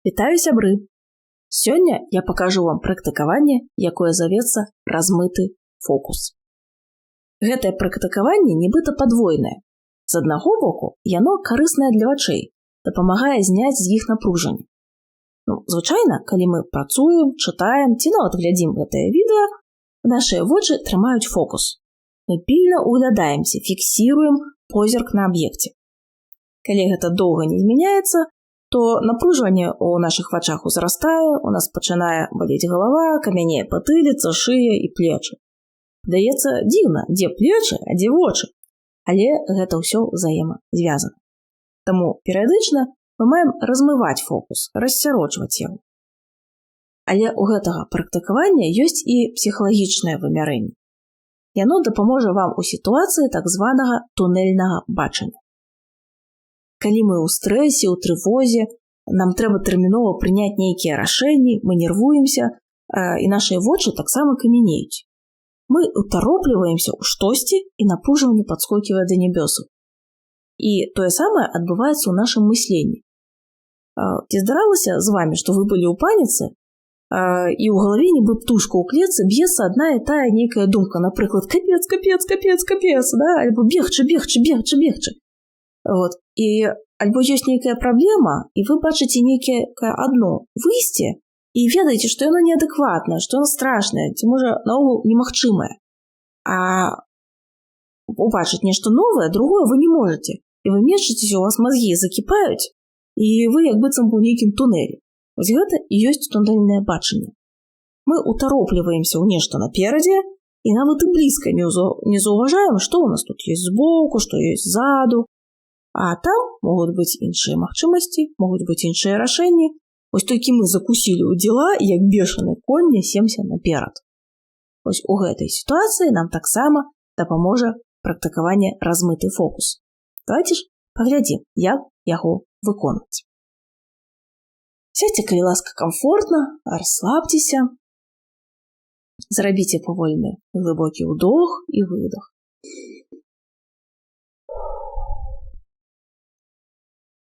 Вітаю, сябры! Сёння я пакажу вам практыкаванне, якое завецца размыты фокус. Гэтае практыкаванне нібыта падвойнае. З аднаго боку, яно карыснае для вачэй, дапамагае зняць з іх напружанне. Звычайна, калі мы працуем, чытаем ці нават глядзім гэтае відэа, нашыя вочы трымаюць фокус. Мы пільна углядаемся, фіксіруем позірк на аб'екце. Калі гэта доўга не змяняецца, то напружванне ў нашых вачах узрастае, у нас пачынае балець галава, камянее патыліца, шыя і плечы. Здаецца, дзіўна, дзе плечы, а дзе вочы. Але гэта ўсё взаемазвязана. Таму перыядычна мы маем размываць фокус, рассярочваць яго. Але ў гэтага практыкавання ёсць і псіхалагічнае вымярэнне. Яно дапаможа вам у сітуацыі так званага тунэльнага бачання. Калі мы ў стрэсе, ў трывозе, нам трэба тэрмінова прыняць нейкія рашэнні, мы нервуемся, і нашыя вочы таксама камянеюць. Мы утаропліваемся ў штосьці, і напружванне падскоківае да нябёсаў. І тое самае адбываецца ў нашым мысленні. Ці здаралася з вамі, што вы былі ў паніцы, і ў галаве нібы птушка ў клетцы б'ецца адна і тая нейкая думка, напрыклад, капец, капец, капец, капец, да? Альбо бегчы, бегчы, бегчы, бегчы. І альбо ёсць нейкая праблема, і вы бачыце нейкае адно выйсце, і ведаеце, што яно неадэкватнае, што яно страшнае, ці можа наогул немагчымае. А убачыць нешта новае, другое вы не можаце. І вы мечацеся, у вас мазгі закіпаюць, і вы як быццам у нейкім тунэлі. Вось гэта і ёсць тунэльнае бачанне. Мы утаропліваемся ў нешта наперадзе, і нават і блізка не заўважаем, што ў нас тут ёсць збоку, што ёсць ззаду. А там могуць быць іншыя магчымасці, могуць быць іншыя рашэнні. Вось толькі мы закусілі ў дзела, і як бешаны конь нясемся наперад. Вось у гэтай сітуацыі нам таксама дапаможа практыкаванне размыты фокус. Давайце ж паглядзім, як яго выконваць. Сядьце, калі ласка, камфортна, расслабьцеся. Зрабіце павольны глыбокі ўдох і выдох.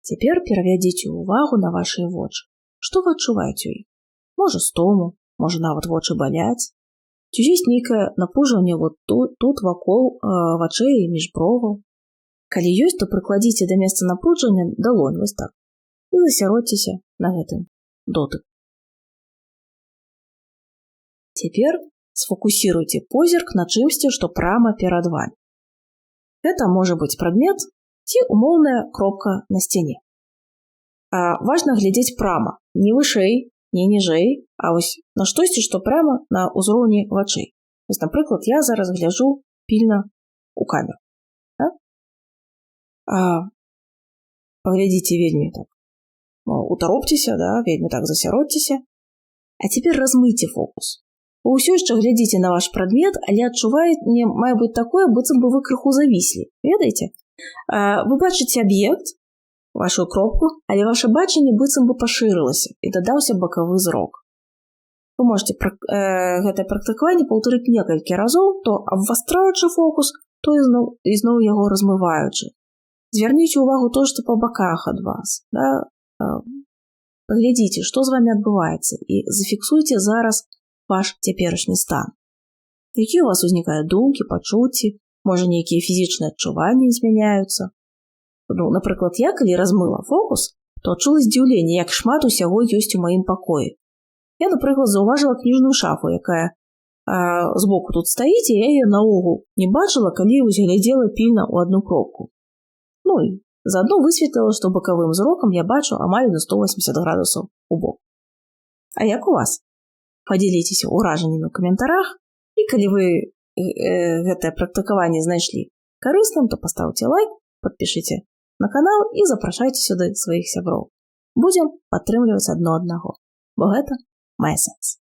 Цяпер перавядзіце ўвагу на вашыя вочы. Што вы адчуваеце ў іх? Можа стому, можа нават вочы баляць. Ці ёсць нейкае напружванне тут вакол вачэй і між броваў? Калі ёсць, то прыкладзіце да месца напружвання далонь вось так і засяродзьцеся на гэтым дотыку. Цяпер сфокусіруйце позірк на чымсьці, што прама перад вамі. Гэта можа быць прадмет ці умоўная кропка на сцяне. Важна глядзець прама, не вышэй, не ніжэй, а вось на штосьці, што пряма на ўзроўні вачэй. Вось, напрыклад, я зараз гляджу пільна ў камеру. Паглядзіце вельмі так. Утаропцеся, вельмі так засяродзьцеся. А цяпер размыйце фокус. Вы ўсё яшчэ глядзіце на ваш прадмет, але адчуваеце, мае быць такое, быццам бы вы крыху завіслі. Ведаеце? Вы бачыце аб'ект, вашу кропку, але ваше бачанне быццам бы пашырылася і дадаўся бакавы зрок. Вы можете гэтае практыкаванне паўтарыць некалькі разоў, то абвастраючы фокус, то ізноў яго размываючы. Звярніце ўвагу то, што па баках ад вас. Паглядзіце, што з вамі адбываецца, і зафіксуйце зараз ваш цяперашні стан. Якія ў вас узнікаюць думкі, пачуцці, можа нейкія фізічныя адчуванні змяняюцца. Напрыклад, я, калі размыла фокус, то адчула здзіўленне, як шмат усяго ёсць у маім пакоі. Я, напрыклад, заўважыла кніжную шафу, якая збоку тут стаіць, і я яе наогул не бачыла, калі глядзела пільна ў адну кропку. І заадно высветліла, што бакавым зрокам я бачу амаль на 180 градусаў у бок. А як у вас? Падзяліцеся ўражаннямі ў каментарах, і калі вы гэтае практыкаванне знайшлі карысным, то пастаўце лайк, падпішыце на канал і запрашайце сюды сваіх сяброў. Будзем падтрымліваць адно аднаго, бо гэта мае сэнс.